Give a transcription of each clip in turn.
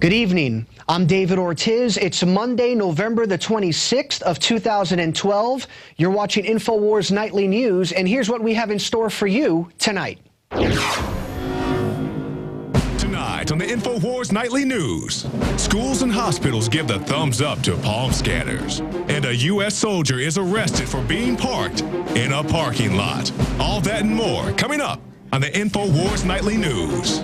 Good evening. I'm David Ortiz. It's Monday, November the 26th of 2012. You're watching INFOWARS Nightly News, and here's what we have in store for you tonight. Tonight on the INFOWARS Nightly News, schools and hospitals give the thumbs up to palm scanners, and a U.S. soldier is arrested for being parked in a parking lot. All that and more coming up on the INFOWARS Nightly News.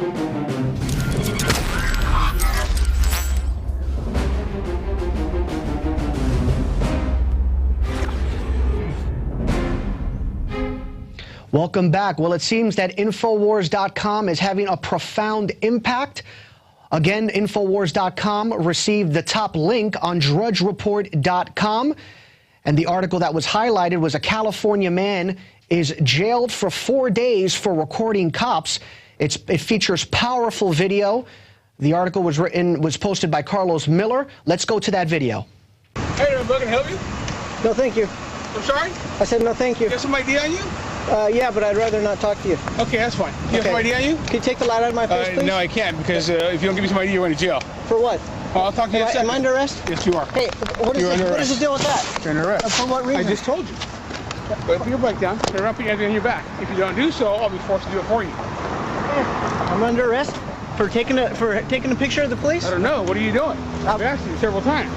Welcome back. Well, it seems that INFOWARS.com is having a profound impact. Again, INFOWARS.com received the top link on DrudgeReport.com. And the article that was highlighted was a California man is jailed for 4 days for recording cops. It features powerful video. The article was posted by Carlos Miller. Let's go to that video. Hey, everybody, can I help you? No, thank you. I'm sorry? I said no, thank you. You have some ID on you? Yeah, but I'd rather not talk to you. Okay, that's fine. You have some ID on you? Can you take the light out of my face, please? No, I can't, because if you don't give me some ID, you're going to jail. For what? I'll talk to you in a second. Am I under arrest? Yes, you are. Hey, what is the deal with that? You're under arrest. For what reason? I just told you. Put your bike down, turn around, put your hands on your back. If you don't do so, I'll be forced to do it for you. I'm under arrest for taking a picture of the police? I don't know. What are you doing? I've asked you several times.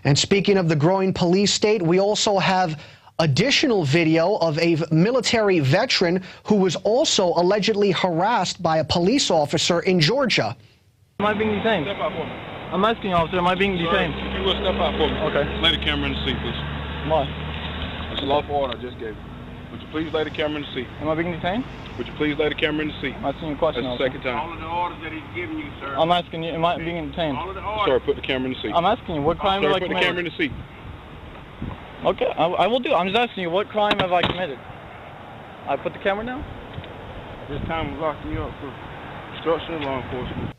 And speaking of the growing police state, we also have additional video of a military veteran who was also allegedly harassed by a police officer in Georgia. Am I being detained? Step out for me. I'm asking you, officer, am I being detained? If you will step out for me. Okay. Lay the camera in the seat, please. Why? It's a lawful order I just gave you. Would you please lay the camera in the seat? Am I being detained? Would you please lay the camera in the seat? I'm asking you a question, That's the officer. second time. All of the orders that he's giving you, sir. I'm asking you, am I being detained? All of the orders. Sir, put the camera in the seat. I'm asking you, what crime have Sir, I put the committed? camera in the seat. Okay, I will do. I'm just asking you, what crime have I committed? I put the camera down? This time we're locking you up for obstruction of law enforcement.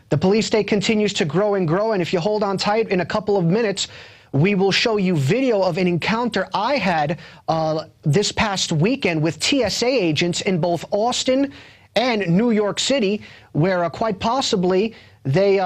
The police state continues to grow and grow, and if you hold on tight, in a couple of minutes, we will show you video of an encounter I had this past weekend with TSA agents in both Austin and New York City, where quite possibly they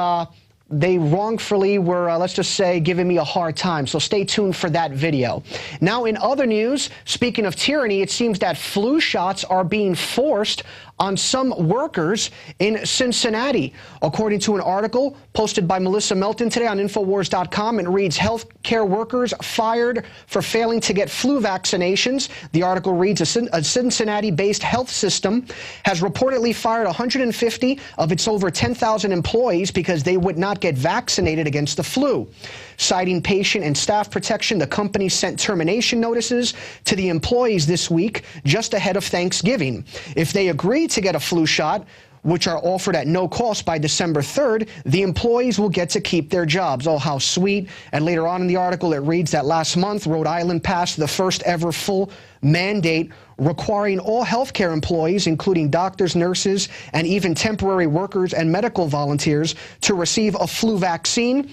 wrongfully were, let's just say, giving me a hard time. So stay tuned for that video. Now, in other news, speaking of tyranny, it seems that flu shots are being forced on some workers in Cincinnati. According to an article posted by Melissa Melton today on Infowars.com, it reads, healthcare workers fired for failing to get flu vaccinations. The article reads, a Cincinnati-based health system has reportedly fired 150 of its over 10,000 employees because they would not get vaccinated against the flu. Citing patient and staff protection, the company sent termination notices to the employees this week, just ahead of Thanksgiving. If they agree to get a flu shot, which are offered at no cost by December 3rd, the employees will get to keep their jobs. Oh, how sweet. And later on in the article, it reads that last month, Rhode Island passed the first ever full mandate requiring all healthcare employees, including doctors, nurses, and even temporary workers and medical volunteers, to receive a flu vaccine.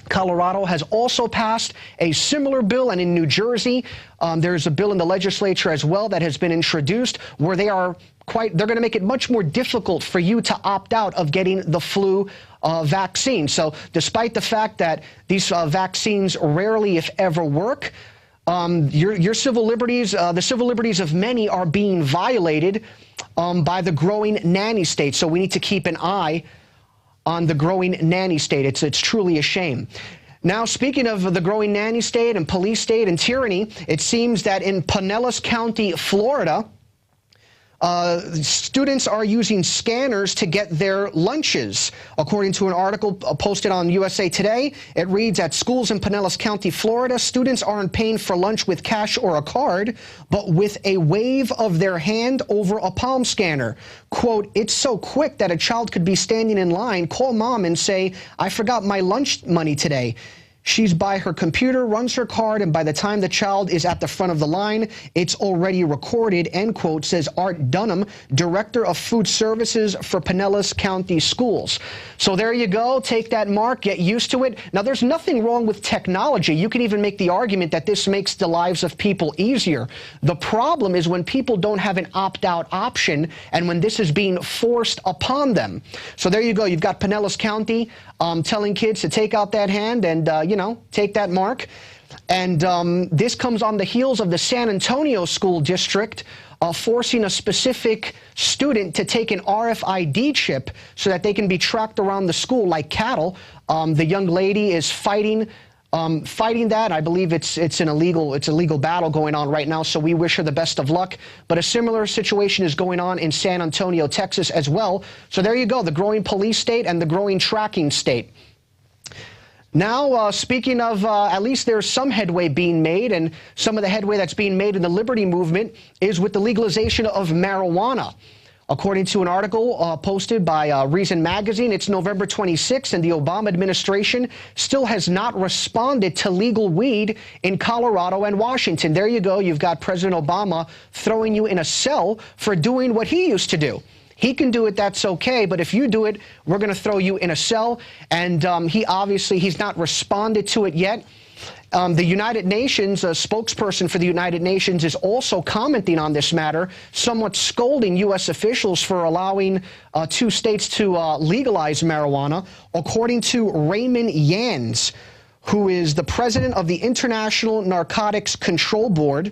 Colorado has also passed a similar bill, and in New Jersey, there's a bill in the legislature as well that has been introduced where they're going to make it much more difficult for you to opt out of getting the flu vaccine. So despite the fact that these vaccines rarely, if ever, work, your civil liberties, the civil liberties of many are being violated by the growing nanny state. So we need to keep an eye on the growing nanny state. It's truly a shame. Now, speaking of the growing nanny state and police state and tyranny, it seems that in Pinellas County, Florida, students are using scanners to get their lunches. According to an article posted on USA Today, it reads, at schools in Pinellas County, Florida, students aren't paying for lunch with cash or a card, but with a wave of their hand over a palm scanner. Quote, it's so quick that a child could be standing in line, call mom and say, I forgot my lunch money today. She's by her computer, runs her card, and by the time the child is at the front of the line, it's already recorded, end quote, says Art Dunham, Director of Food Services for Pinellas County Schools. So there you go. Take that, Mark. Get used to it. Now, there's nothing wrong with technology. You can even make the argument that this makes the lives of people easier. The problem is when people don't have an opt-out option and when this is being forced upon them. So there you go. You've got Pinellas County telling kids to take out that hand and, you know, take that, Mark. And this comes on the heels of the San Antonio School District forcing a specific student to take an RFID chip so that they can be tracked around the school like cattle. The young lady is fighting that. I believe it's a legal battle going on right now, so we wish her the best of luck. But a similar situation is going on in San Antonio, Texas as well. So there you go, the growing police state and the growing tracking state. Now, speaking of, at least there's some headway being made, and some of the headway that's being made in the liberty movement is with the legalization of marijuana. According to an article posted by Reason Magazine, it's November 26th, and the Obama administration still has not responded to legal weed in Colorado and Washington. There you go. You've got President Obama throwing you in a cell for doing what he used to do. He can do it, that's okay, but if you do it, we're going to throw you in a cell. And he's not responded to it yet. The United Nations, a spokesperson for the United Nations, is also commenting on this matter, somewhat scolding U.S. officials for allowing 2 states to legalize marijuana. According to Raymond Yans, who is the president of the International Narcotics Control Board,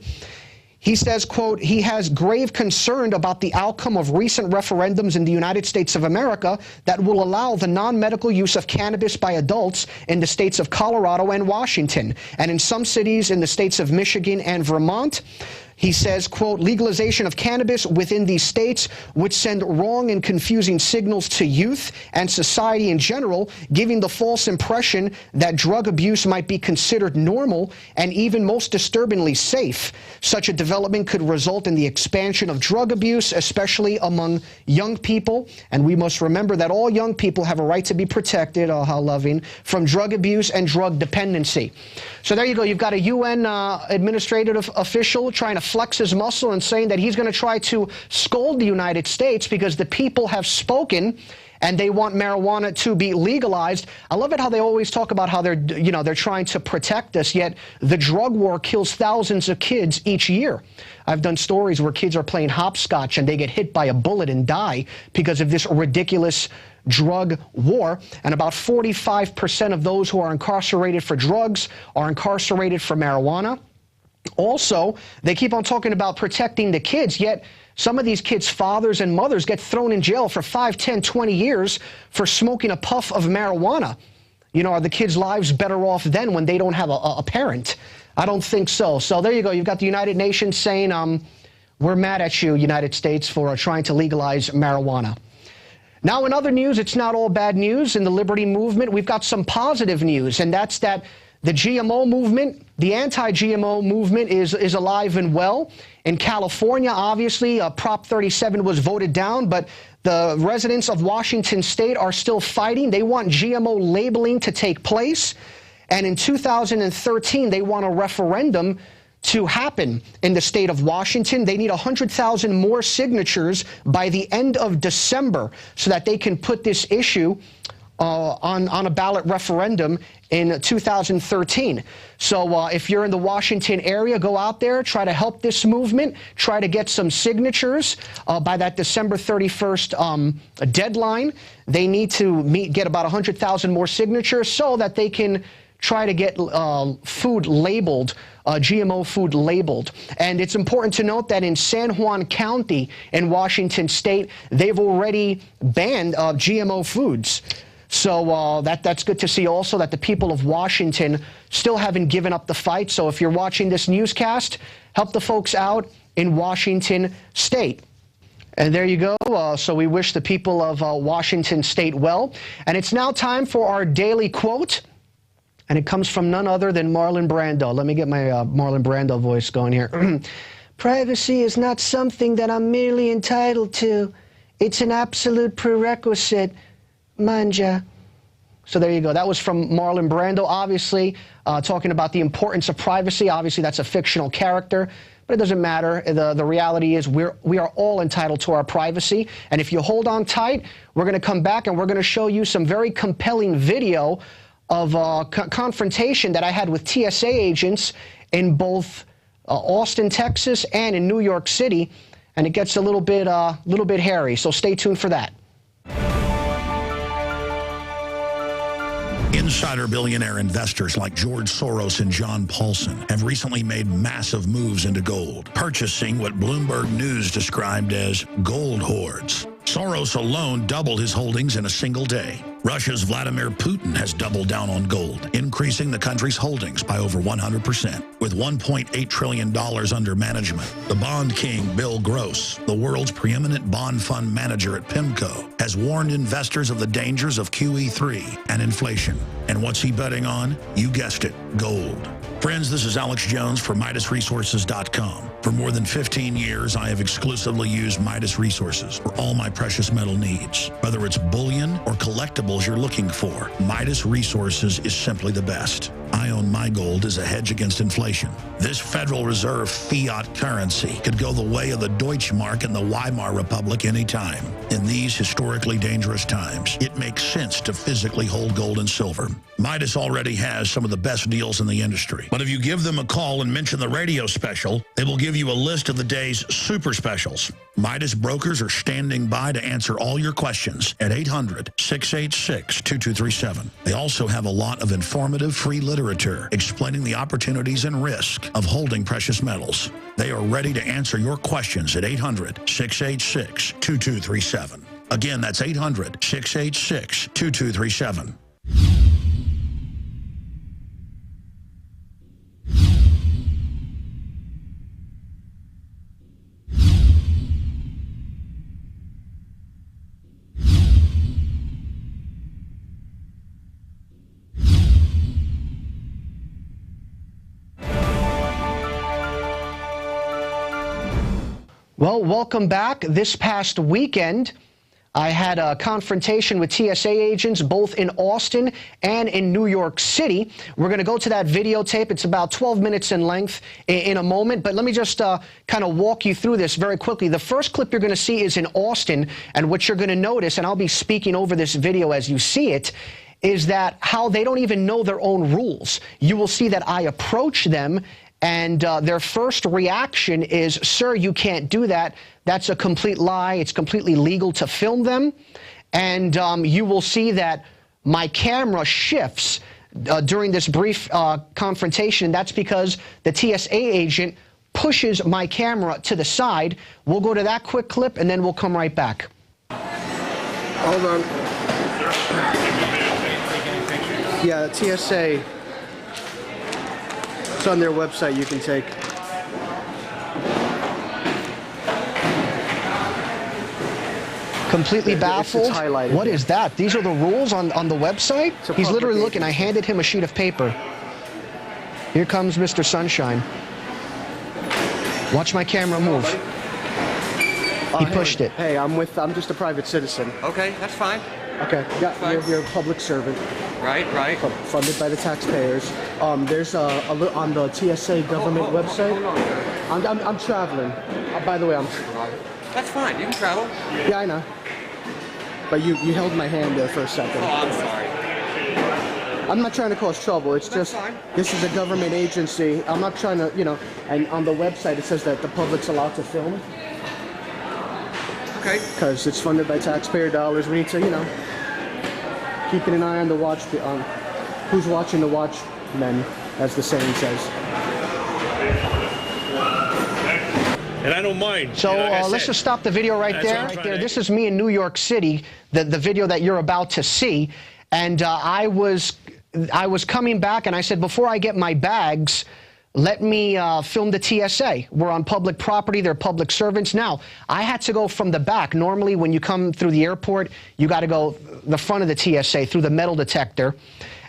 he says, quote, he has grave concern about the outcome of recent referendums in the United States of America that will allow the non-medical use of cannabis by adults in the states of Colorado and Washington, and in some cities in the states of Michigan and Vermont. He says, quote, legalization of cannabis within these states would send wrong and confusing signals to youth and society in general, giving the false impression that drug abuse might be considered normal and even most disturbingly safe. Such a development could result in the expansion of drug abuse, especially among young people. And we must remember that all young people have a right to be protected, oh, how loving, from drug abuse and drug dependency. So there you go. You've got a UN administrative official trying to flex his muscle and saying that he's going to try to scold the United States because the people have spoken and they want marijuana to be legalized. I love it how they always talk about how they're trying to protect us, yet the drug war kills thousands of kids each year. I've done stories where kids are playing hopscotch and they get hit by a bullet and die because of this ridiculous drug war, and about 45% of those who are incarcerated for drugs are incarcerated for marijuana. Also, they keep on talking about protecting the kids, yet some of these kids' fathers and mothers get thrown in jail for 5, 10, 20 years for smoking a puff of marijuana. You know, are the kids' lives better off then when they don't have a parent? I don't think so. So there you go. You've got the United Nations saying, we're mad at you, United States, for trying to legalize marijuana. Now, in other news, it's not all bad news. In the liberty movement, we've got some positive news, and that's that the GMO movement, the anti-GMO movement is alive and well. In California, obviously, Prop 37 was voted down, but the residents of Washington state are still fighting. They want GMO labeling to take place. And in 2013, they want a referendum to happen in the state of Washington. They need 100,000 more signatures by the end of December so that they can put this issue on a ballot referendum in 2013. So if you're in the Washington area, go out there, try to help this movement, try to get some signatures by that December 31st deadline. They need to get about 100,000 more signatures so that they can try to get food labeled, GMO food labeled. And it's important to note that in San Juan County in Washington state, they've already banned GMO foods. So that's good to see also that the people of Washington still haven't given up the fight. So if you're watching this newscast, help the folks out in Washington state. And there you go. So we wish the people of Washington state well. And it's now time for our daily quote. And it comes from none other than Marlon Brando. Let me get my Marlon Brando voice going here. Privacy is not something that I'm merely entitled to. It's an absolute prerequisite. Manja. So there you go. That was from Marlon Brando, obviously, talking about the importance of privacy. Obviously, that's a fictional character, but it doesn't matter. The reality is we are all entitled to our privacy. And if you hold on tight, we're going to come back and we're going to show you some very compelling video of a confrontation that I had with TSA agents in both Austin, Texas, and in New York City. And it gets a little bit hairy. So stay tuned for that. Insider billionaire investors like George Soros and John Paulson have recently made massive moves into gold, purchasing what Bloomberg News described as gold hoards. Soros alone doubled his holdings in a single day. Russia's Vladimir Putin has doubled down on gold, increasing the country's holdings by over 100%. With $1.8 trillion under management, the bond king Bill Gross, the world's preeminent bond fund manager at PIMCO, has warned investors of the dangers of QE3 and inflation. And what's he betting on? You guessed it, gold. Friends, this is Alex Jones for MidasResources.com. For more than 15 years, I have exclusively used Midas Resources for all my precious metal needs. Whether it's bullion or collectibles you're looking for, Midas Resources is simply the best. I own my gold as a hedge against inflation. This Federal Reserve fiat currency could go the way of the Deutschmark and the Weimar Republic anytime. In these historically dangerous times, it makes sense to physically hold gold and silver. Midas already has some of the best deals in the industry. But if you give them a call and mention the radio special, they will give you a list of the day's super specials. Midas brokers are standing by to answer all your questions at 800-686-2237. They also have a lot of informative free literature explaining the opportunities and risk of holding precious metals. They are ready to answer your questions at 800-686-2237. Again, that's 800-686-2237. Well, welcome back. This past weekend, I had a confrontation with TSA agents both in Austin and in New York City. We're going to go to that videotape. It's about 12 minutes in length in a moment, but let me just kind of walk you through this very quickly. The first clip you're going to see is in Austin, and what you're going to notice, and I'll be speaking over this video as you see it, is that how they don't even know their own rules. You will see that I approach them, and their first reaction is, "Sir, you can't do that. That's a complete lie. It's completely legal to film them." And you will see that my camera shifts during this brief confrontation. That's because the TSA agent pushes my camera to the side. We'll go to that quick clip, and then we'll come right back. Hold on. Yeah, TSA. It's on their website. You can take. Completely baffled. It's highlighted. What is that? These are the rules on the website? He's literally looking. I handed him a sheet of paper. Here comes Mr. Sunshine. Watch my camera move. He pushed it. Hey, I'm just a private citizen. Okay, that's fine. Okay, yeah, you're a public servant. Right. Funded by the taxpayers. There's on the TSA government website. I'm traveling. By the way, That's fine. You can travel. Yeah, I know. But you held my hand there for a second. Oh, I'm sorry. I'm not trying to cause trouble. It's That's just, fine. This is a government agency. I'm not trying to, and on the website it says that the public's allowed to film. Okay. Because it's funded by taxpayer dollars. We need to, keeping an eye on the on who's watching the watchmen, as the saying says. And I don't mind. So let's just stop the video right there. This is me in New York City, the video that you're about to see. And I was coming back, and I said, before I get my bags, let me film the TSA. We're on public property. They're public servants. Now, I had to go from the back. Normally, when you come through the airport, you got to go the front of the TSA through the metal detector.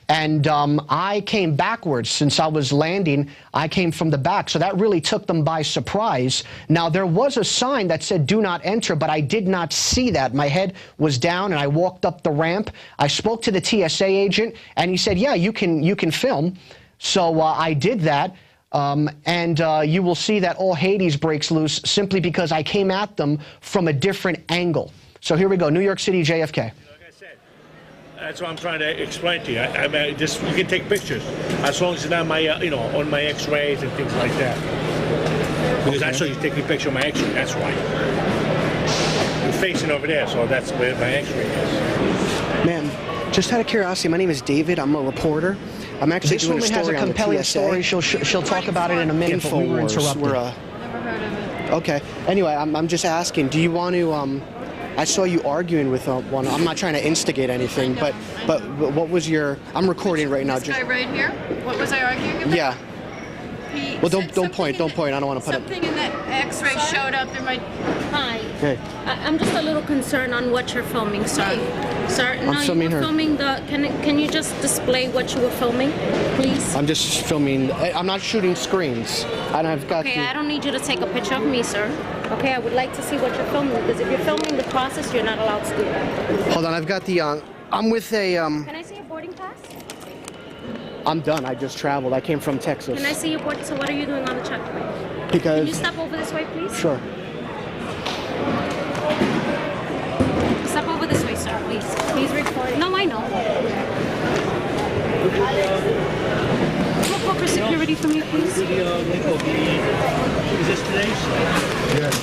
And I came backwards. Since I was landing, I came from the back. So that really took them by surprise. Now, there was a sign that said, "Do not enter," but I did not see that. My head was down, and I walked up the ramp. I spoke to the TSA agent, and he said, "Yeah, you can film." So I did that. And you will see that all Hades breaks loose simply because I came at them from a different angle. So here we go, New York City, JFK. Like I said, that's what I'm trying to explain to you. I mean, just you can take pictures as long as it's not my, you know, on my X-rays and things like that. Because I saw you taking a picture of my X-ray. That's why. You're facing over there, so that's where my X-ray is. Ma'am, just out of curiosity, my name is David. I'm a reporter. I'm actually doing a story has a compelling story. She'll talk about it in a minute. But we were interrupted. Never heard of it. Okay. Anyway, I'm just asking. Do you want to? I saw you arguing with one. I'm not trying to instigate anything, but what was your? I'm recording right now. This guy right here. What was I arguing about? Yeah. Well, don't point. I don't want to put it. Something in that X-ray showed up. There might. Hi. Hey. I'm just a little concerned on what you're filming, sir. Sir, I'm filming her. Filming the. Can you just display what you were filming, please? I'm just filming. I'm not shooting screens. And I've got. Okay, I don't need you to take a picture of me, sir. Okay, I would like to see what you're filming, because if you're filming the process, you're not allowed to do that. Hold on, I've got the. I'm with a. Can I see your boarding pass? I'm done. I just traveled. I came from Texas. Can I see your board? So what are you doing on the checkpoint? Because. Can you step over this way, please? Sure. Step over this way, sir, please. Please record. No, I know. Look over security for me, please. Is this today's? Yes.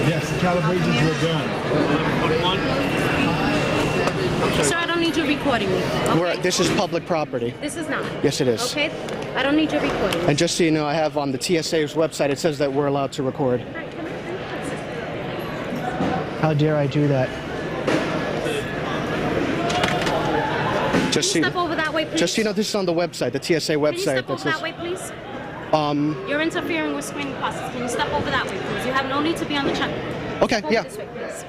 Yes, the calibrations were done. Sir, I don't need you recording me. Okay? This is public property. This is not. Yes, it is. Okay? I don't need you recording. And just so you know, I have on the TSA's website, it says that we're allowed to record. How dare I do that? Just Can you step over that way, please? Just so you know, this is on the website, the TSA website. Can you step over that way, please? You're interfering with screening process. Can you step over that way, please? You have no need to be on the check. Okay, Step over yeah. this way, please.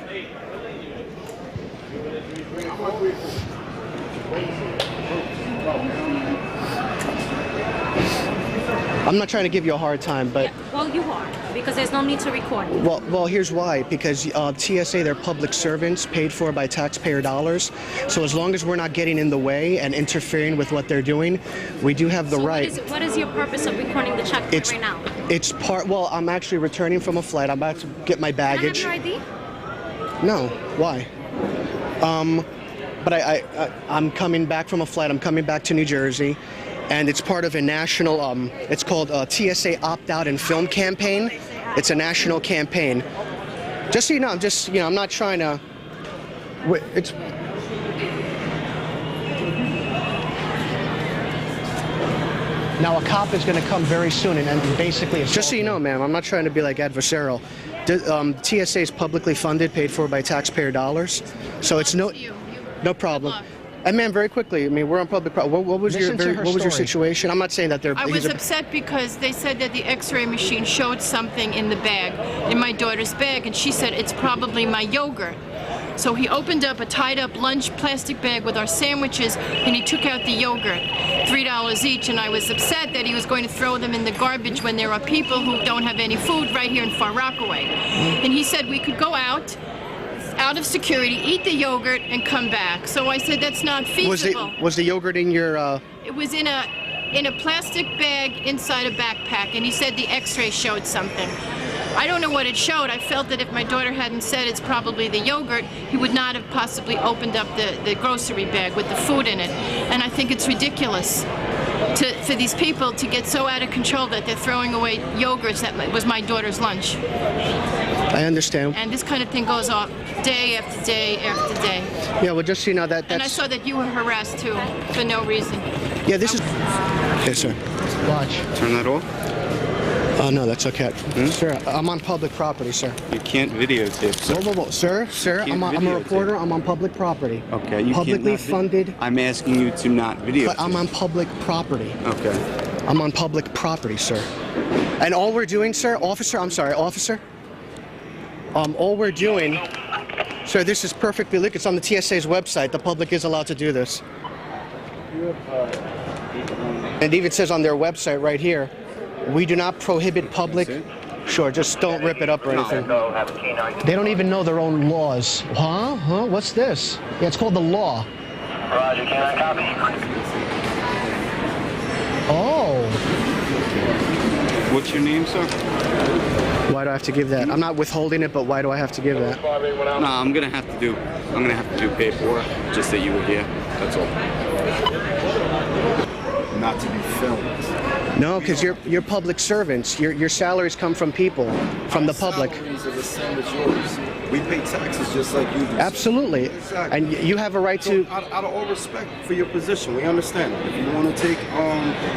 I'm not trying to give you a hard time, but... Yeah, well, you are, because there's no need to record. Well, here's why. Because TSA, they're public servants paid for by taxpayer dollars. So as long as we're not getting in the way and interfering with what they're doing, we do have the right. What is your purpose of recording the checkpoint right now? It's well, I'm actually returning from a flight. I'm about to get my baggage. Can I have your ID? No. Why? But I'm coming back from a flight. I'm coming back to New Jersey. And it's part of a national, it's called TSA Opt-Out and Film Campaign. It's a national campaign. Just so you know, I'm not trying to, it's... Now, a cop is going to come very soon and basically... Just so you know, ma'am, I'm not trying to be like adversarial. TSA is publicly funded, paid for by taxpayer dollars. So it's no problem. And ma'am, very quickly, I mean, we're on public property. What was your situation? I'm not saying that they're... I was upset because they said that the X-ray machine showed something in the bag, in my daughter's bag, and she said it's probably my yogurt. So he opened up a tied-up lunch plastic bag with our sandwiches, and he took out the yogurt, $3 each, and I was upset that he was going to throw them in the garbage when there are people who don't have any food right here in Far Rockaway. And he said we could go out of security, eat the yogurt, and come back. So I said that's not feasible. Was the yogurt in your... It was in a plastic bag inside a backpack, and he said the X-ray showed something. I don't know what it showed. I felt that if my daughter hadn't said it's probably the yogurt, he would not have possibly opened up the grocery bag with the food in it. And I think it's ridiculous for these people to get so out of control that they're throwing away yogurts that was my daughter's lunch. I understand. And this kind of thing goes on day after day after day. Yeah, well, just so you know that's... And I saw that you were harassed too, for no reason. Yeah, this is... Yes, sir. Watch. Turn that off? No, that's okay. Sir, I'm on public property, sir. You can't videotape, sir. Whoa. Sir, I'm a reporter. I'm on public property. Okay, you publicly funded. I'm asking you to not videotape. But I'm on public property. Okay. I'm on public property, sir. And all we're doing, sir, officer, all we're doing Sir, this is perfectly legal. It's on the TSA's website. The public is allowed to do this. And it even says on their website right here, we do not prohibit public. Sure, just don't rip it up or anything. They don't even know their own laws. Huh? Huh? What's this? Yeah, it's called the law. Roger, can I copy? Oh. What's your name, sir? Why do I have to give that? I'm not withholding it, but why do I have to give that? No, I'm gonna have to do paperwork just that you were here. That's all. Not to be filmed. No, because you're public servants. Your salaries come from people, from the public. Salaries are the same as yours. We pay taxes just like you do. Absolutely. Exactly. And you have a right to. So, out of all respect for your position, we understand. If you want to take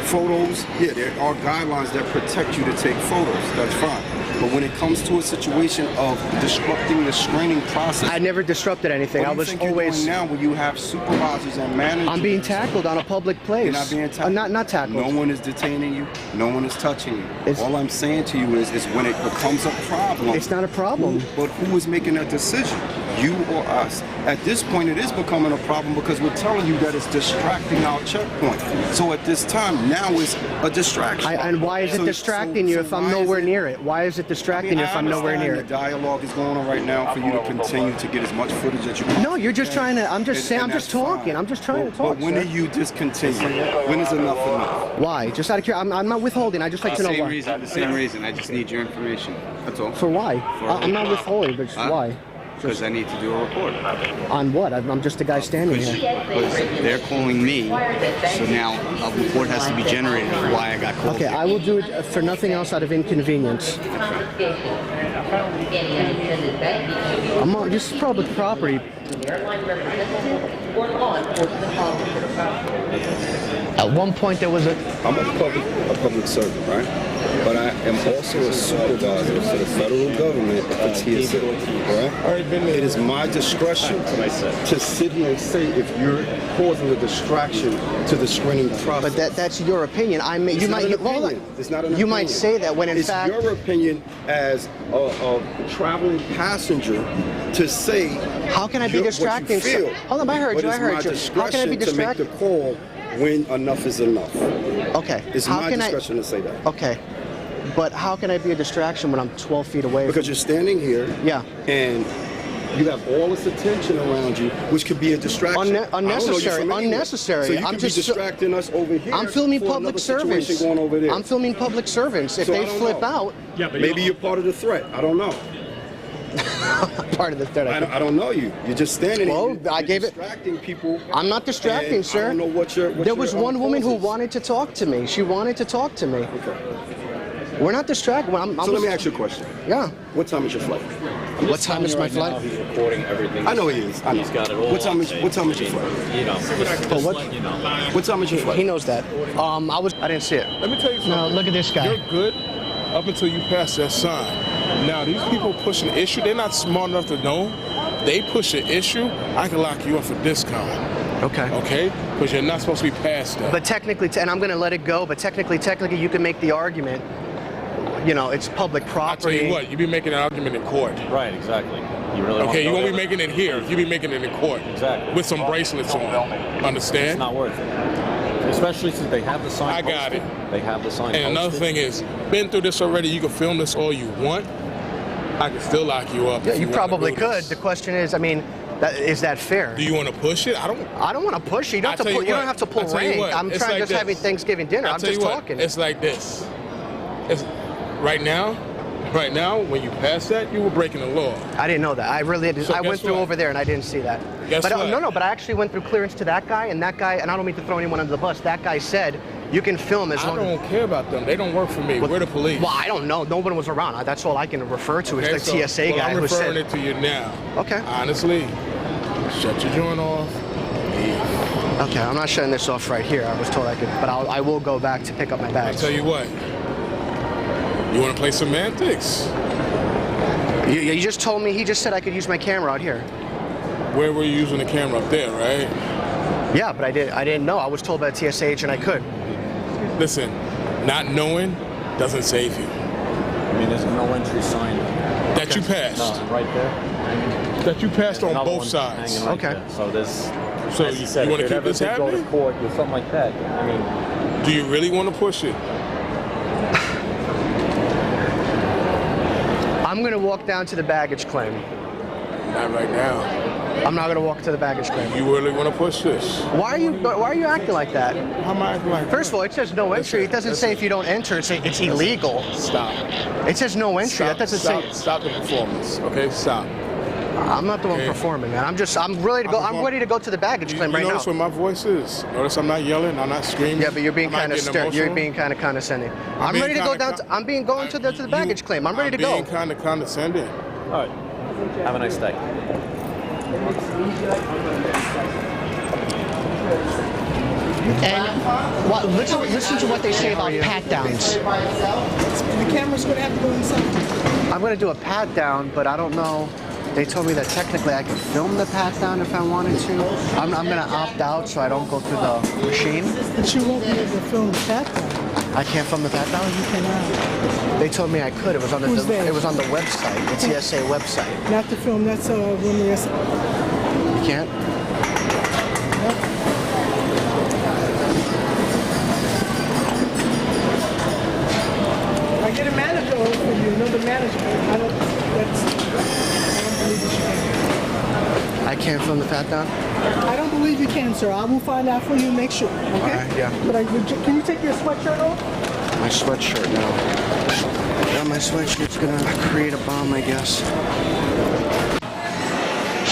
photos, yeah, there are guidelines that protect you to take photos. That's fine. But when it comes to a situation of disrupting the screening process, I never disrupted anything. What I do you was think you're always. doing now when you have supervisors and managers? I'm being tackled on a public place. You're not being tackled. Not tackled. No one is detaining you. No one is touching you. All I'm saying to you is when it becomes a problem. It's not a problem. But who is making that decision? You or us? At this point, it is becoming a problem because we're telling you that it's distracting our checkpoint. So at this time, now is a distraction. And why is it distracting you if I'm nowhere near it? Why is it distracting you if I'm nowhere near The it? dialogue is going on right now for you to continue to get as much footage as you can. No, you're just trying to. I'm just saying. I'm just talking. I'm just trying to talk. But when sir. do you discontinue? When is enough enough? Why? Just out of curiosity. I'm not withholding. I just like to know why. The same reason. I just need your information. That's all. For why? I'm not withholding, but just why? Because I need to do a report. On what? I'm just a guy standing here. Because they're calling me, so now a report has to be generated for why I got called. Okay, I will do it for nothing else out of inconvenience. This is public property. At one point there was I'm a public servant, right? But I am also a supervisor for the federal government for TSA, right? It is my discretion to sit here and say if you're causing a distraction to the screening process. But that's your opinion. It's not an opinion. You might say that when in fact it's your opinion as a traveling passenger to say. How can I be distracting? Hold on, I heard you. I heard you. How can I be distracting? To make the call when enough is enough. Okay. It's my discretion to say that. Okay. But how can I be a distraction when I'm 12 feet away? Because you're standing here. Yeah. And you have all this attention around you, which could be a distraction. Unnecessary. Unnecessary. So you could be distracting us over here. I'm filming for public situation servants. Going over there. I'm filming public servants. If So they I don't flip know. out. Yeah, but maybe you're part of the threat. I don't know. Part of the threat. I don't know you. You're just standing here. Well, I gave it. Distracting people. I'm not distracting, sir. I don't know what your. There was one woman who wanted to talk to me. She wanted to talk to me. Okay. We're not distracted. So let me ask you a question. Yeah. What time is your flight? What time is my flight? He's recording everything. I know he is. I know. He's got it all. What time is your flight? You know. But what? What time is your flight? He knows that. I didn't see it. Let me tell you something. No, look at this guy. You're good up until you pass that sign. Now, these people push an issue, they're not smart enough to know. They push an issue, I can lock you up for discount. Okay. Okay? Because you're not supposed to be past that. But technically, and I'm going to let it go, but technically, you can make the argument, you know, it's public property. I'll tell you what, you be making an argument in court. Right, exactly. You really Okay, you won't be making it here. You be making it in court. Exactly. With some bracelets on. Understand? It's not worth it. Especially since they have the sign I got posted. it. They have the sign And another posted. thing is, been through this already, you can film this all you want. I can still lock you up. Yeah, if you wanna probably do could. this. The question is, I mean, is that fair? Do you want to push it? I don't want to push it. You don't have to you don't have to pull I'll tell you rank. what, I'm it's trying like just this. having Thanksgiving dinner. I'll I'm tell just you what, talking. It's like this. It's right now, when you pass that, you were breaking the law. I didn't know that. I really did. So I went guess through what? over there and I didn't see that. Guess but what? no, but I actually went through clearance to that guy, and that guy, and I don't mean to throw anyone under the bus. That guy said you can film as I long. don't care about them. They don't work for me. We're the police. Well, I don't know. No one was around. That's all I can refer to is the TSA guy I'm who referring said. it to you now. Okay. Honestly, shut your joint off. Okay, I'm not shutting this off right here. I was told I could, but I will go back to pick up my I'll bags. tell you what. You want to play semantics? You just told me. He just said I could use my camera out here. Where were you using the camera? Up there, right? Yeah, but I didn't know. I was told by a TSA agent I could. Listen, not knowing doesn't save you. I mean, there's no entry sign. That you passed. No, right there. that you passed on Another both one sides. hanging right Okay. there. So there's. So as you said, want to if keep it ever this did go to happening? court or something like that. I mean, Do you really want to push it? I'm going to walk down to the baggage claim. Not right now. I'm not going to walk to the baggage claim. You really want to push this? Why are you acting like that? How am I acting like First of all, it says no entry. It doesn't say if you don't enter, it's illegal. Stop. It says no entry. Stop, That doesn't stop, say. Stop the performance. Okay, stop. I'm not the one performing, man. I'm ready to go. I'm ready to go to the baggage claim right now. Notice what my voice is. Notice I'm not yelling. I'm not screaming. Yeah, but you're being I'm not kind of getting emotional. You're being kind of condescending. I'm ready to go down. I'm going to the baggage claim. I'm ready to go. Being kind of condescending. all right. Have a nice day. And listen to what they say about pat downs. The camera's going to have to go inside. I'm going to do a pat down, but I don't know. They told me that technically I could film the pat down if I wanted to. I'm going to opt out so I don't go through the machine. But you won't be able to film the pat down. I can't film the pat down? You cannot. They told me I could. It was on the it was on the website, the TSA website. Not to film. That's when the You can't? I get a manager over for you, another manager. I don't believe you can. I can't film the pat down? I don't believe you can, sir. I will find out for you and make sure. Okay? All right, yeah. But can you take your sweatshirt off? My sweatshirt now. Yeah, my sweatshirt's gonna create a bomb, I guess.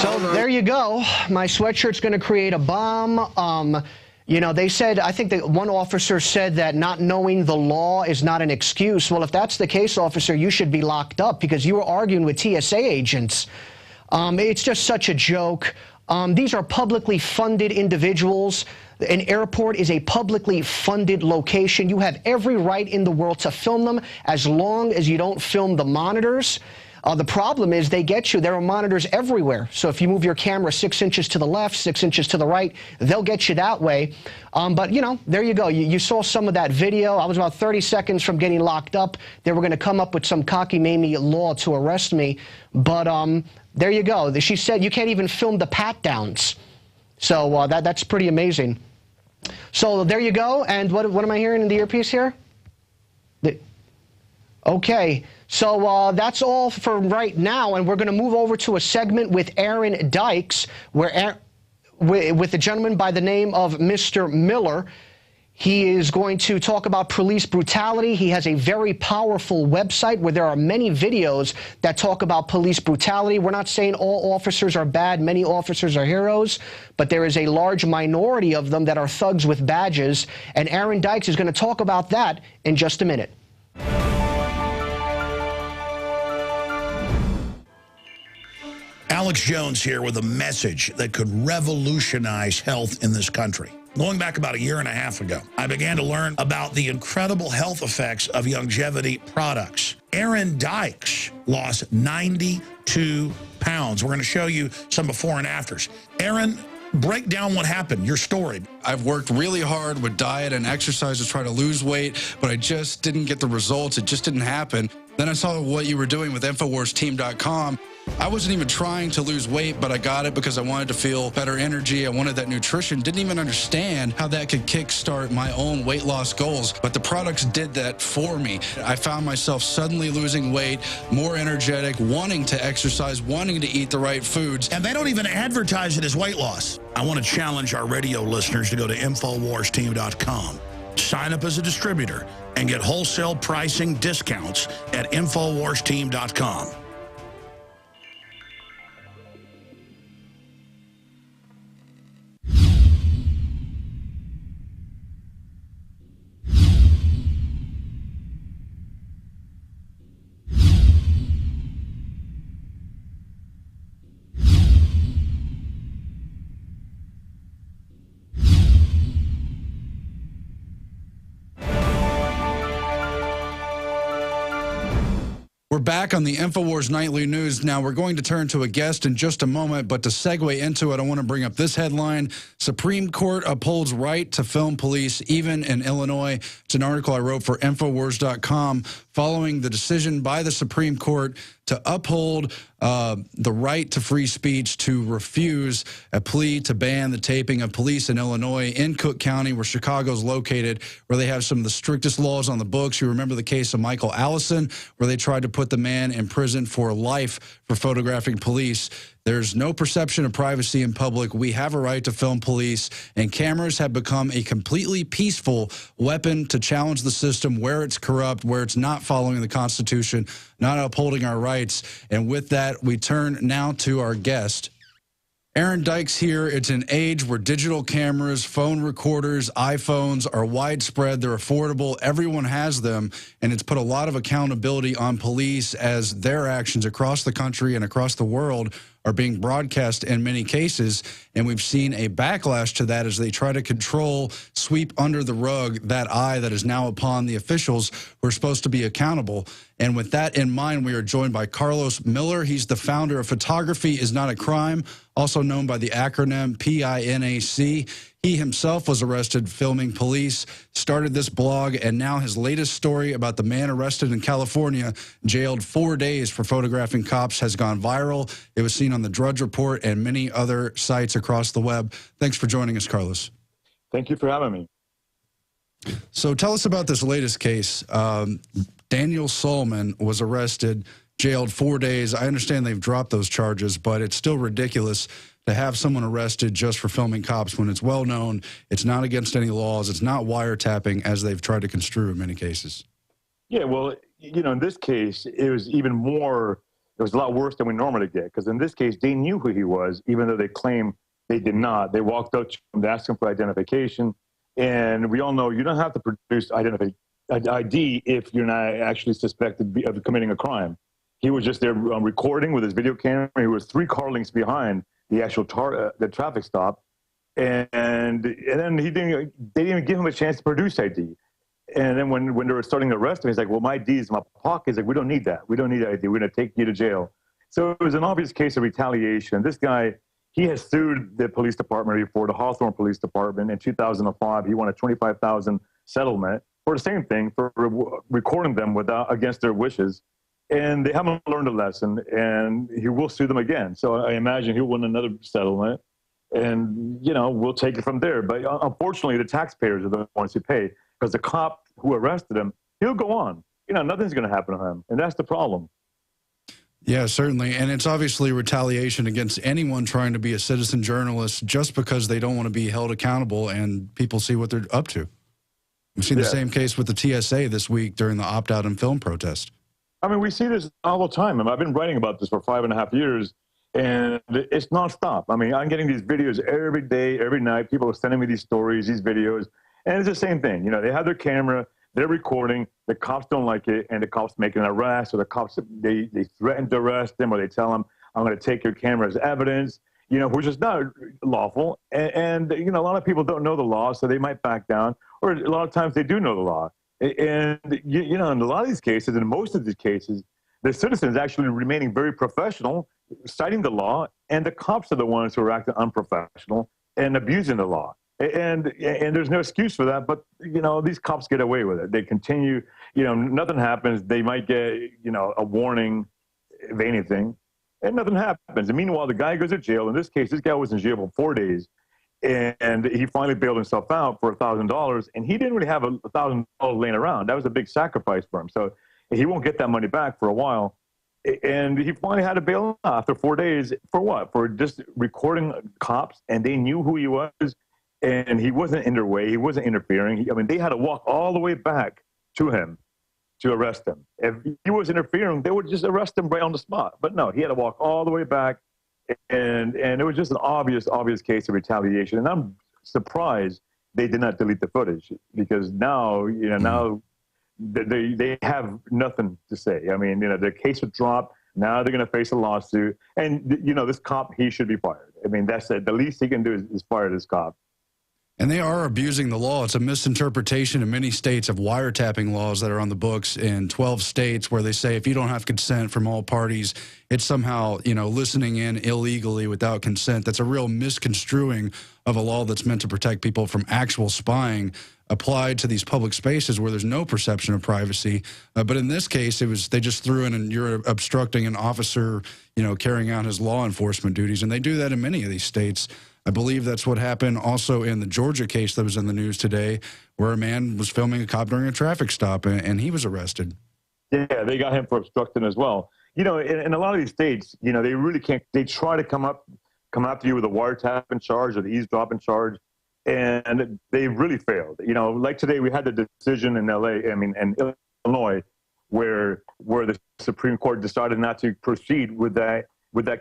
So there you go. My sweatshirt's going to create a bomb. You know, they said, I think that one officer said that not knowing the law is not an excuse. Well, if that's the case, officer, you should be locked up because you were arguing with TSA agents. It's just such a joke. These are publicly funded individuals. An airport is a publicly funded location. You have every right in the world to film them as long as you don't film the monitors. The problem is they get you. There are monitors everywhere. So if you move your camera 6 inches to the left, 6 inches to the right, they'll get you that way. But, you know, there you go. You saw some of that video. I was about 30 seconds from getting locked up. They were going to come up with some cockamamie law to arrest me. But there you go. She said you can't even film the pat-downs. So that's pretty amazing. So there you go. And what am I hearing in the earpiece here? Okay. So that's all for right now, and we're going to move over to a segment with Aaron Dykes, with a gentleman by the name of Mr. Miller. He is going to talk about police brutality. He has a very powerful website where there are many videos that talk about police brutality. We're not saying all officers are bad. Many officers are heroes, but there is a large minority of them that are thugs with badges, and Aaron Dykes is going to talk about that in just a minute. Alex Jones here with a message that could revolutionize health in this country. Going back about a year and a half ago, I began to learn about the incredible health effects of longevity products. Aaron Dykes lost 92 pounds. We're going to show you some before and afters. Aaron, break down what happened, your story. I've worked really hard with diet and exercise to try to lose weight, but I just didn't get the results. It just didn't happen. Then I saw what you were doing with InfoWarsTeam.com. I wasn't even trying to lose weight, but I got it because I wanted to feel better energy. I wanted that nutrition. Didn't even understand how that could kickstart my own weight loss goals, but the products did that for me. I found myself suddenly losing weight, more energetic, wanting to exercise, wanting to eat the right foods. And they don't even advertise it as weight loss. I want to challenge our radio listeners to go to InfoWarsTeam.com. Sign up as a distributor and get wholesale pricing discounts at InfoWarsTeam.com. We're back on the InfoWars Nightly News. Now, we're going to turn to a guest in just a moment, but to segue into it, I want to bring up this headline. Supreme Court upholds right to film police, even in Illinois. It's an article I wrote for InfoWars.com following the decision by the Supreme Court to uphold the right to free speech, to refuse a plea to ban the taping of police in Illinois, in Cook County, where Chicago's located, where they have some of the strictest laws on the books. You remember the case of Michael Allison, where they tried to put the man in prison for life for photographing police. There's no perception of privacy in public. We have a right to film police, and cameras have become a completely peaceful weapon to challenge the system where it's corrupt, where it's not following the Constitution, not upholding our rights. And with that, we turn now to our guest. Aaron Dykes here. It's an age where digital cameras, phone recorders, iPhones are widespread. They're affordable. Everyone has them, and it's put a lot of accountability on police as their actions across the country and across the world are being broadcast in many cases, and we've seen a backlash to that as they try to control, sweep under the rug that eye that is now upon the officials who are supposed to be accountable. And with that in mind, we are joined by Carlos Miller. He's the founder of Photography is Not a Crime, also known by the acronym PINAC. He himself was arrested filming police, started this blog, and now his latest story about the man arrested in California, jailed 4 days for photographing cops, has gone viral. It was seen on the Drudge Report and many other sites across the web. Thanks for joining us, Carlos. Thank you for having me. So tell us about this latest case. Daniel Solomon was arrested, jailed 4 days. I understand they've dropped those charges, but it's still ridiculous to have someone arrested just for filming cops when it's well known, it's not against any laws, it's not wiretapping as they've tried to construe in many cases. Yeah, well, you know, in this case, it was even more, it was a lot worse than we normally get, because in this case, they knew who he was, even though they claim they did not. They walked up to him to ask him for identification, and we all know you don't have to produce ID if you're not actually suspected of committing a crime. He was just there recording with his video camera. He was 3 car lengths behind the actual the traffic stop, and then they didn't even give him a chance to produce ID. And then when they were starting to arrest him, he's like, "Well, my ID is in my pocket." He's like, "We don't need that. We don't need ID. We're going to take you to jail." So it was an obvious case of retaliation. This guy, he has sued the police department before, the Hawthorne Police Department in 2005. He won a $25,000 settlement for the same thing, for recording them against their wishes. And they haven't learned a lesson, and he will sue them again. So I imagine he'll win another settlement, and, you know, we'll take it from there. But unfortunately, the taxpayers are the ones who pay, because the cop who arrested him, he'll go on. You know, nothing's going to happen to him, and that's the problem. Yeah, certainly. And it's obviously retaliation against anyone trying to be a citizen journalist just because they don't want to be held accountable and people see what they're up to. We've seen the same case with the TSA this week during the opt-out and film protest. I mean, we see this all the time. I've been writing about this for 5.5 years, and it's nonstop. I mean, I'm getting these videos every day, every night. People are sending me these stories, these videos, and it's the same thing. You know, they have their camera, they're recording, the cops don't like it, and the cops make an arrest, or the cops, they threaten to arrest them, or they tell them, "I'm going to take your camera as evidence," you know, which is not lawful. And you know, a lot of people don't know the law, so they might back down, or a lot of times they do know the law. And, you know, in a lot of these cases, in most of these cases, the citizens actually remaining very professional, citing the law, and the cops are the ones who are acting unprofessional and abusing the law. And there's no excuse for that, but, you know, these cops get away with it. They continue, you know, nothing happens. They might get, you know, a warning, if anything, and nothing happens. And meanwhile, the guy goes to jail. In this case, this guy was in jail for 4 days. And he finally bailed himself out for $1,000, and he didn't really have $1,000 laying around. That was a big sacrifice for him. So he won't get that money back for a while. And he finally had to bail out after 4 days. For what? For just recording cops, and they knew who he was, and he wasn't in their way. He wasn't interfering. I mean, they had to walk all the way back to him to arrest him. If he was interfering, they would just arrest him right on the spot. But no, he had to walk all the way back. And it was just an obvious case of retaliation. And I'm surprised they did not delete the footage, because now, you know, now they have nothing to say. I mean, you know, the case was dropped. Now they're going to face a lawsuit. And, you know, this cop, he should be fired. I mean, that's it. The least he can do is fire this cop. And they are abusing the law. It's a misinterpretation in many states of wiretapping laws that are on the books in 12 states, where they say if you don't have consent from all parties, it's somehow, you know, listening in illegally without consent. That's a real misconstruing of a law that's meant to protect people from actual spying applied to these public spaces where there's no perception of privacy. But in this case, it was they just threw in and you're obstructing an officer, you know, carrying out his law enforcement duties. And they do that in many of these states. I believe that's what happened also in the Georgia case that was in the news today, where a man was filming a cop during a traffic stop and he was arrested. Yeah, they got him for obstructing as well. You know, in a lot of these states, you know, they really can't, they try to come after you with a wiretap charge or the eavesdropping charge, and they really failed. You know, like today we had the decision in in Illinois, where the Supreme Court decided not to proceed with that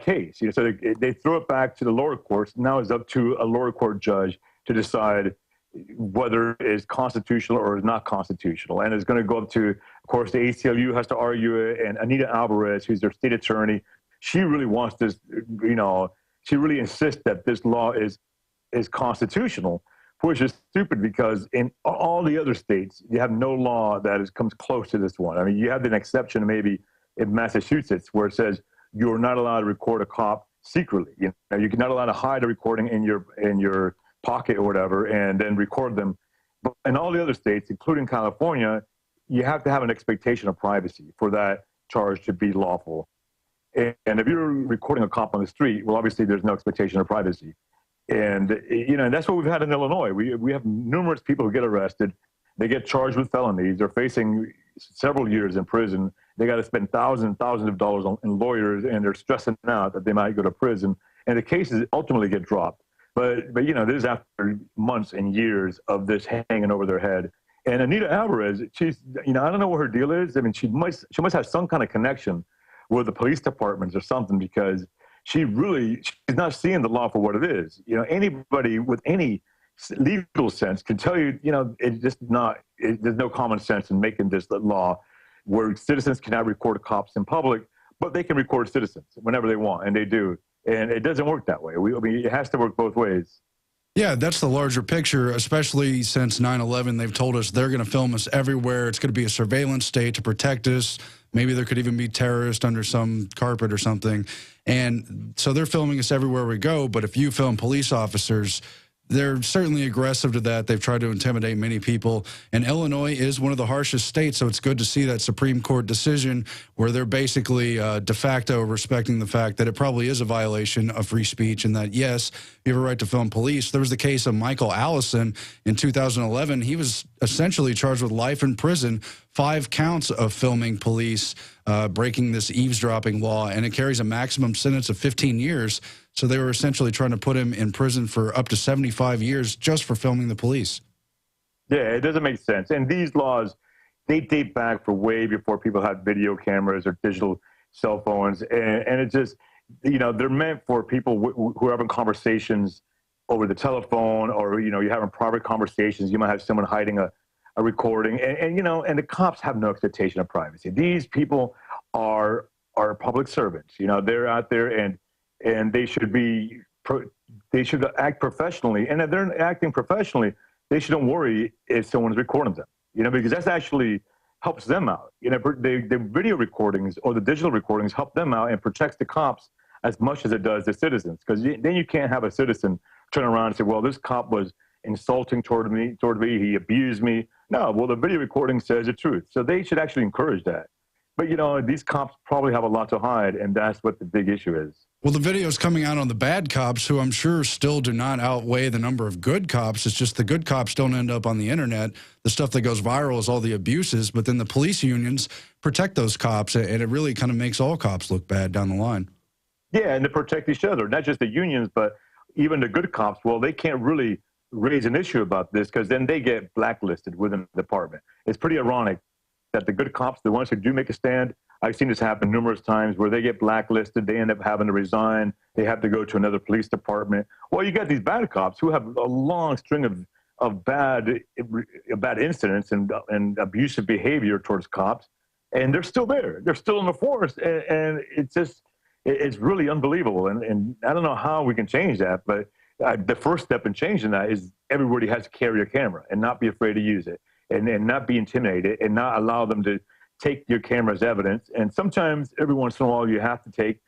case. You know, so they threw it back to the lower courts. Now it's up to a lower court judge to decide whether it's constitutional or is not constitutional. And it's going to go up to, of course, the ACLU has to argue it, and Anita Alvarez, who's their state attorney, she really wants this, you know, she really insists that this law is constitutional, which is stupid because in all the other states, you have no law that comes close to this one. I mean, you have an exception maybe in Massachusetts where it says you're not allowed to record a cop secretly. You know, you're not allowed to hide a recording in your pocket or whatever and then record them. But in all the other states, including California, you have to have an expectation of privacy for that charge to be lawful. And if you're recording a cop on the street, well, obviously there's no expectation of privacy. And, you know, and that's what we've had in Illinois. We have numerous people who get arrested. They get charged with felonies. They're facing several years in prison. They got to spend thousands and thousands of dollars on lawyers, and they're stressing out that they might go to prison. And the cases ultimately get dropped. But you know, this is after months and years of this hanging over their head. And Anita Alvarez, she's, you know, I don't know what her deal is. I mean, she must have some kind of connection with the police departments or something, because she's not seeing the law for what it is. You know, anybody with any legal sense can tell you, you know, there's no common sense in making this law where citizens cannot record cops in public, but they can record citizens whenever they want, and they do. And it doesn't work that way. I mean, it has to work both ways. Yeah, that's the larger picture, especially since 9/11. They've told us they're going to film us everywhere. It's going to be a surveillance state to protect us. Maybe there could even be terrorists under some carpet or something. And so they're filming us everywhere we go. But if you film police officers, they're certainly aggressive to that. They've tried to intimidate many people. And Illinois is one of the harshest states, so it's good to see that Supreme Court decision where they're basically de facto respecting the fact that it probably is a violation of free speech and that, yes, you have a right to film police. There was the case of Michael Allison in 2011. He was essentially charged with life in prison, 5 counts of filming police, breaking this eavesdropping law, and it carries a maximum sentence of 15 years. So they were essentially trying to put him in prison for up to 75 years just for filming the police. Yeah, it doesn't make sense. And these laws, they date back for way before people had video cameras or digital cell phones. And it just, you know, they're meant for people who are having conversations over the telephone, or, you know, you're having private conversations. You might have someone hiding a recording. And, you know, and the cops have no expectation of privacy. These people are public servants. You know, they're out there and they should act professionally. And if they're acting professionally, they shouldn't worry if someone's recording them, you know, because that's actually helps them out. You know, the video recordings or the digital recordings help them out and protects the cops as much as it does the citizens. Because then you can't have a citizen turn around and say, well, this cop was insulting toward me, he abused me. No, well, the video recording says the truth. So they should actually encourage that. But, you know, these cops probably have a lot to hide, and that's what the big issue is. Well, the video's coming out on the bad cops, who I'm sure still do not outweigh the number of good cops. It's just the good cops don't end up on the internet. The stuff that goes viral is all the abuses, but then the police unions protect those cops, and it really kind of makes all cops look bad down the line. Yeah, and to protect each other, not just the unions, but even the good cops. Well, they can't really raise an issue about this because then they get blacklisted within the department. It's pretty ironic that the good cops, the ones who do make a stand, I've seen this happen numerous times where they get blacklisted, they end up having to resign, they have to go to another police department. Well, you got these bad cops who have a long string of bad incidents and abusive behavior towards cops, and they're still there. They're still in the force, and it's really unbelievable. And I don't know how we can change that, but the first step in changing that is everybody has to carry a camera and not be afraid to use it. And not be intimidated and not allow them to take your camera as evidence. And sometimes, every once in a while, you have to take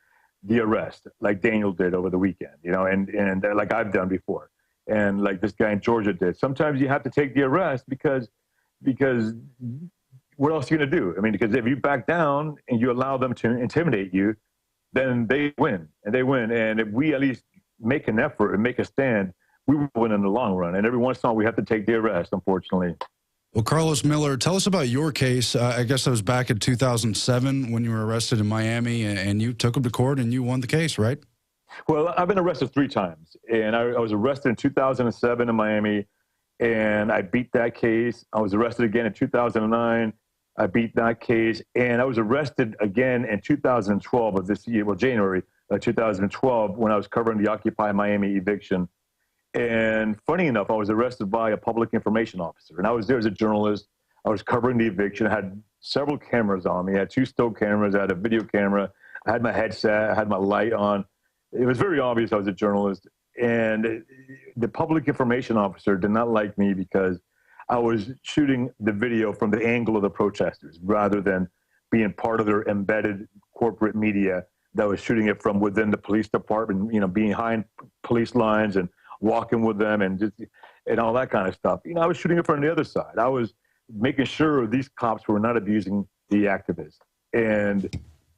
the arrest, like Daniel did over the weekend, you know, and like I've done before. and like this guy in Georgia did. Sometimes you have to take the arrest because what else are you going to do? I mean, because if you back down and you allow them to intimidate you, then they win, and they win. And if we at least make an effort and make a stand, we will win in the long run. And every once in a while, we have to take the arrest, unfortunately. Well, Carlos Miller, tell us about your case. I guess that was back in 2007 when you were arrested in Miami, and you took him to court and you won the case, right? Well, I've been arrested 3 times, and I was arrested in 2007 in Miami, and I beat that case. I was arrested again in 2009. I beat that case, and I was arrested again in 2012 of this year, well, January 2012, when I was covering the Occupy Miami eviction. And funny enough, I was arrested by a public information officer, and I was there as a journalist. I was covering the eviction. I had several cameras on me. I had 2 still cameras. I had a video camera. I had my headset. I had my light on. It was very obvious I was a journalist. And the public information officer did not like me because I was shooting the video from the angle of the protesters rather than being part of their embedded corporate media that was shooting it from within the police department, you know, behind police lines and walking with them and all that kind of stuff. You know, I was shooting it from the other side. I was making sure these cops were not abusing the activists. And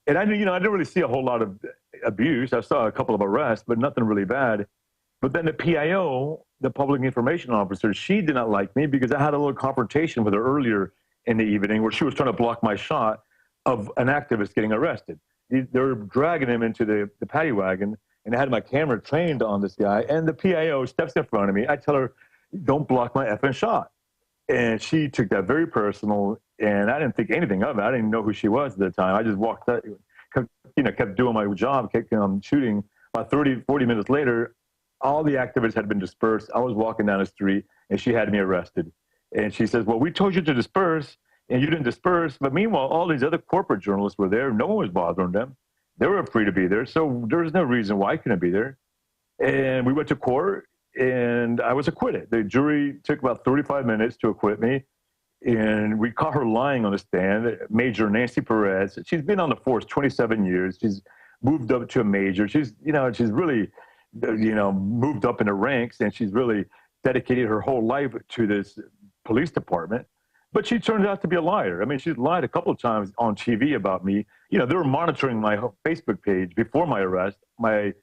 I knew, you know, I didn't really see a whole lot of abuse. I saw a couple of arrests, but nothing really bad. But then the PIO, the public information officer, she did not like me because I had a little confrontation with her earlier in the evening where she was trying to block my shot of an activist getting arrested. They were dragging him into the paddy wagon, and I had my camera trained on this guy, and the PIO steps in front of me. I tell her, don't block my effing shot. And she took that very personal, and I didn't think anything of it. I didn't know who she was at the time. I just walked out, kept doing my job, kept shooting. About 30, 40 minutes later, all the activists had been dispersed. I was walking down the street, and she had me arrested. And she says, well, we told you to disperse, and you didn't disperse. But meanwhile, all these other corporate journalists were there. No one was bothering them. They were free to be there. So there was no reason why I couldn't be there. And we went to court, and I was acquitted. The jury took about 35 minutes to acquit me. And we caught her lying on the stand. Major Nancy Perez. She's been on the force 27 years. She's moved up to a major. She's really, moved up in the ranks, and she's really dedicated her whole life to this police department. But she turned out to be a liar. I mean, she's lied a couple of times on TV about me. You know, they were monitoring my Facebook page before my arrest, and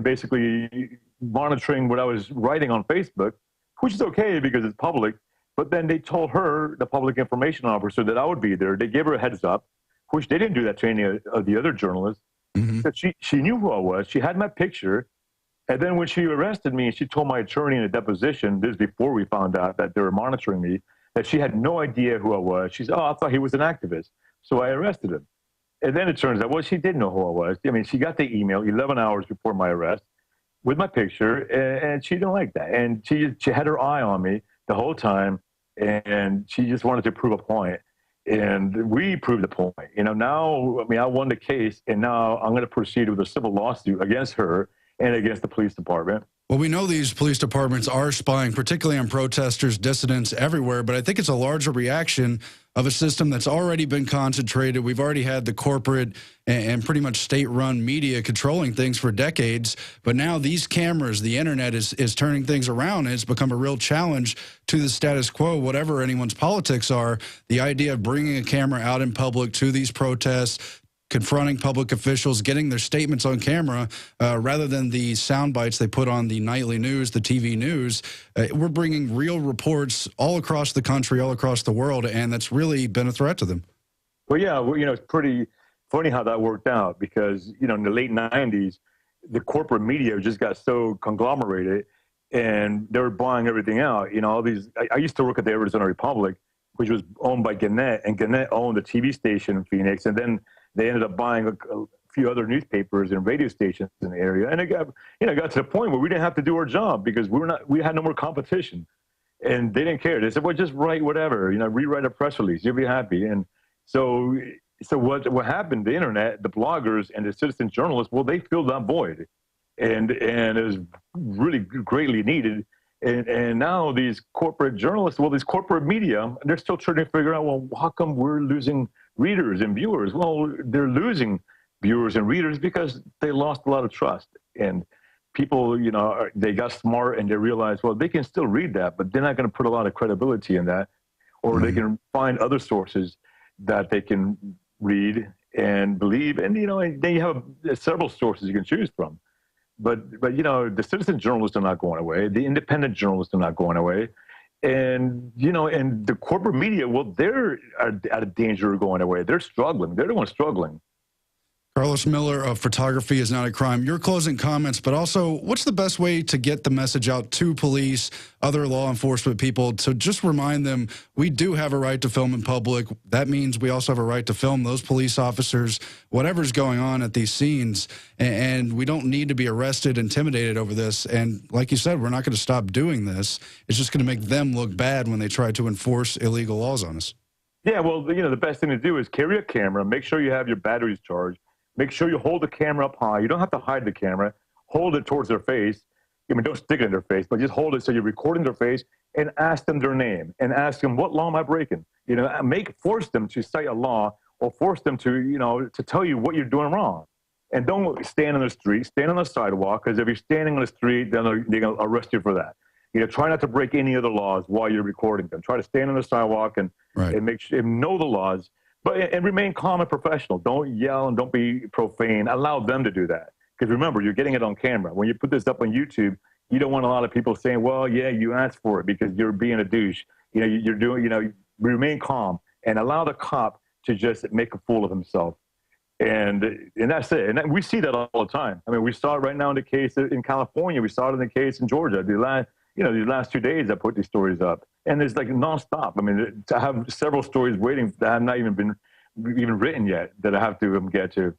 basically monitoring what I was writing on Facebook, which is okay because it's public. But then they told her, the public information officer, that I would be there. They gave her a heads up, which they didn't do that to any of the other journalists. Mm-hmm. But she knew who I was. She had my picture. And then when she arrested me, she told my attorney in a deposition, this is before we found out that they were monitoring me, that she had no idea who I was. She said, I thought he was an activist. So I arrested him. And then it turns out, well, she did know who I was. I mean, she got the email 11 hours before my arrest with my picture, and she didn't like that. And she had her eye on me the whole time, and she just wanted to prove a point. And we proved the point. You know, now, I mean, I won the case, and now I'm going to proceed with a civil lawsuit against her and against the police department. Well, we know these police departments are spying, particularly on protesters, dissidents everywhere, but I think it's a larger reaction of a system that's already been concentrated. We've already had the corporate and pretty much state-run media controlling things for decades, but now these cameras, the internet is turning things around, and it's become a real challenge to the status quo, whatever anyone's politics are. The idea of bringing a camera out in public to these protests, confronting public officials, getting their statements on camera, rather than the sound bites they put on the nightly news, the TV news. We're bringing real reports all across the country, all across the world, and that's really been a threat to them. Well, yeah, it's pretty funny how that worked out because, in the late 90s, the corporate media just got so conglomerated and they were buying everything out. All these, I used to work at the Arizona Republic, which was owned by Gannett, and Gannett owned the TV station in Phoenix, and then they ended up buying a few other newspapers and radio stations in the area. And it got to the point where we didn't have to do our job because we had no more competition. And they didn't care. They said, well, just write whatever, rewrite a press release, you'll be happy. And so what happened, the internet, the bloggers and the citizen journalists, well, they filled that void. And it was really greatly needed. And now these corporate journalists, these corporate media, they're still trying to figure out, well, how come we're losing readers and viewers? Well, they're losing viewers and readers because they lost a lot of trust. And people, you know, they got smart and they realized, well, they can still read that, but they're not going to put a lot of credibility in that, or they can find other sources that they can read and believe. And, you know, and then you have several sources you can choose from. But you know, the citizen journalists are not going away. The independent journalists are not going away. And, you know, and the corporate media, well, they're at a danger of going away. They're struggling. They're the ones struggling. Carlos Miller of Photography is Not a Crime. Your closing comments, but also what's the best way to get the message out to police, other law enforcement people, to just remind them we do have a right to film in public. That means we also have a right to film those police officers, whatever's going on at these scenes. And we don't need to be arrested, intimidated over this. And like you said, we're not going to stop doing this. It's just going to make them look bad when they try to enforce illegal laws on us. Yeah, well, you know, the best thing to do is carry a camera, make sure you have your batteries charged. Make sure you hold the camera up high. You don't have to hide the camera. Hold it towards their face. I mean, don't stick it in their face, but just hold it so you're recording their face, and ask them their name and ask them, what law am I breaking? You know, force them to cite a law, or force them to, you know, to tell you what you're doing wrong. And don't stand on the street, stand on the sidewalk, because if you're standing on the street, then they're going to arrest you for that. You know, try not to break any other laws while you're recording them. Try to stand on the sidewalk and make sure, and know the laws. And remain calm and professional. Don't yell and don't be profane. Allow them to do that. Because remember, you're getting it on camera. When you put this up on YouTube, you don't want a lot of people saying, well, yeah, you asked for it because you're being a douche. You know, you're doing, you know, remain calm and allow the cop to just make a fool of himself. And that's it. And we see that all the time. I mean, we saw it right now in the case in California. We saw it in the case in Georgia. These last 2 days I put these stories up. And it's like nonstop. I mean, to have several stories waiting that have not even been written yet that I have to get to.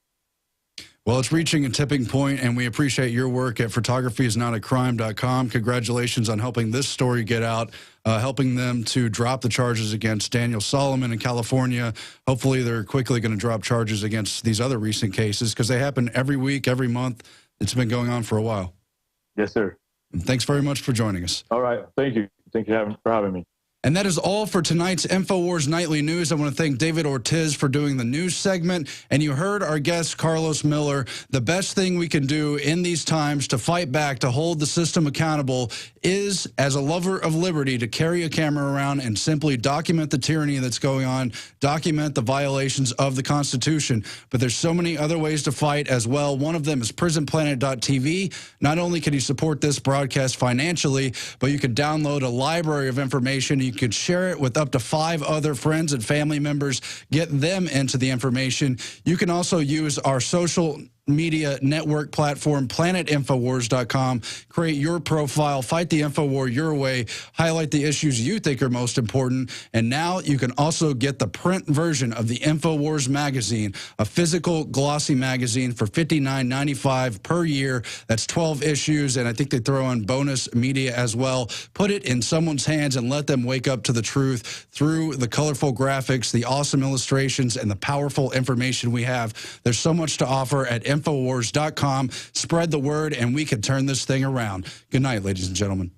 Well, it's reaching a tipping point, and we appreciate your work at photographyisnotacrime.com. Congratulations on helping this story get out, helping them to drop the charges against Daniel Solomon in California. Hopefully they're quickly going to drop charges against these other recent cases, because they happen every week, every month. It's been going on for a while. Yes, sir. And thanks very much for joining us. All right. Thank you. Thank you for having me. And that is all for tonight's InfoWars Nightly News. I want to thank David Ortiz for doing the news segment. And you heard our guest, Carlos Miller. The best thing we can do in these times to fight back, to hold the system accountable, is, as a lover of liberty, to carry a camera around and simply document the tyranny that's going on, document the violations of the Constitution. But there's so many other ways to fight as well. One of them is PrisonPlanet.tv. Not only can you support this broadcast financially, but you can download a library of information. You can share it with up to 5 other friends and family members, get them into the information. You can also use our social media network platform, planetinfowars.com. Create your profile, fight the InfoWar your way, highlight the issues you think are most important. And now you can also get the print version of the InfoWars magazine, a physical glossy magazine for $59.95 per year. That's 12 issues, and I think they throw in bonus media as well. Put it in someone's hands and let them wake up to the truth through the colorful graphics, the awesome illustrations, and the powerful information we have. There's so much to offer at InfoWars.com. Spread the word, and we can turn this thing around. Good night, ladies and gentlemen.